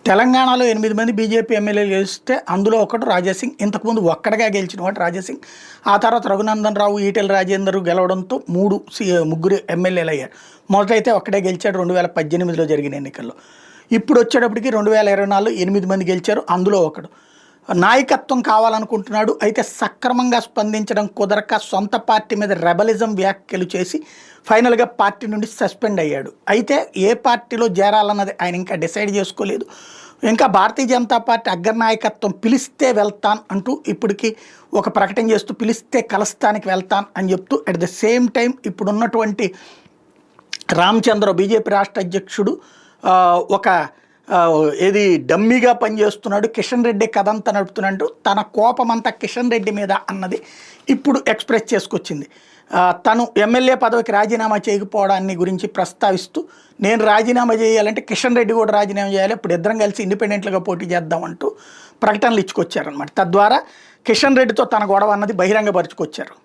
తెలంగాణలో 8 మంది బీజేపీ ఎమ్మెల్యేలు గెలిస్తే అందులో ఒకడు రాజాసింగ్. ఇంతకుముందు ఒక్కడగా గెలిచిన వాడు రాజాసింగ్. ఆ తర్వాత రఘునందన్ రావు, ఈటెల రాజేందర్ గెలవడంతో ముగ్గురు ఎమ్మెల్యేలు అయ్యారు. మొదటైతే ఒక్కడే గెలిచాడు 2018లో జరిగిన ఎన్నికల్లో. ఇప్పుడు వచ్చేటప్పటికి 2024లో 8 మంది గెలిచారు, అందులో ఒకడు. నాయకత్వం కావాలనుకుంటున్నాడు, అయితే సక్రమంగా స్పందించడం కుదరక సొంత పార్టీ మీద రెబలిజం వ్యాఖ్యలు చేసి ఫైనల్గా పార్టీ నుండి సస్పెండ్ అయ్యాడు. అయితే ఏ పార్టీలో చేరాలన్నది ఆయన ఇంకా డిసైడ్ చేసుకోలేదు. ఇంకా భారతీయ జనతా పార్టీ అగ్రనాయకత్వం పిలిస్తే వెళ్తాను అంటూ ఇప్పటికి ఒక ప్రకటన చేస్తూ పిలిస్తే కలుస్తానికి వెళ్తాను అని చెప్తూ, అట్ ద సేమ్ టైం ఇప్పుడున్నటువంటి రామచంద్ర బీజేపీ రాష్ట్ర అధ్యక్షుడు ఒక ఏది డమ్మీగా పనిచేస్తున్నాడు, కిషన్ రెడ్డి కథంతా నడుపుతున్నట్టు తన కోపమంతా కిషన్ రెడ్డి మీద అన్నది ఇప్పుడు ఎక్స్ప్రెస్ చేసుకొచ్చింది. తను ఎమ్మెల్యే పదవికి రాజీనామా చేయకపోవడాన్ని గురించి ప్రస్తావిస్తూ, నేను రాజీనామా చేయాలంటే కిషన్ రెడ్డి కూడా రాజీనామా చేయాలి, ఇప్పుడు ఇద్దరం కలిసి ఇండిపెండెంట్గా పోటీ చేద్దామంటూ ప్రకటనలు ఇచ్చుకొచ్చారనమాట. తద్వారా కిషన్ రెడ్డితో తన గొడవ అన్నది బహిరంగపరుచుకొచ్చారు.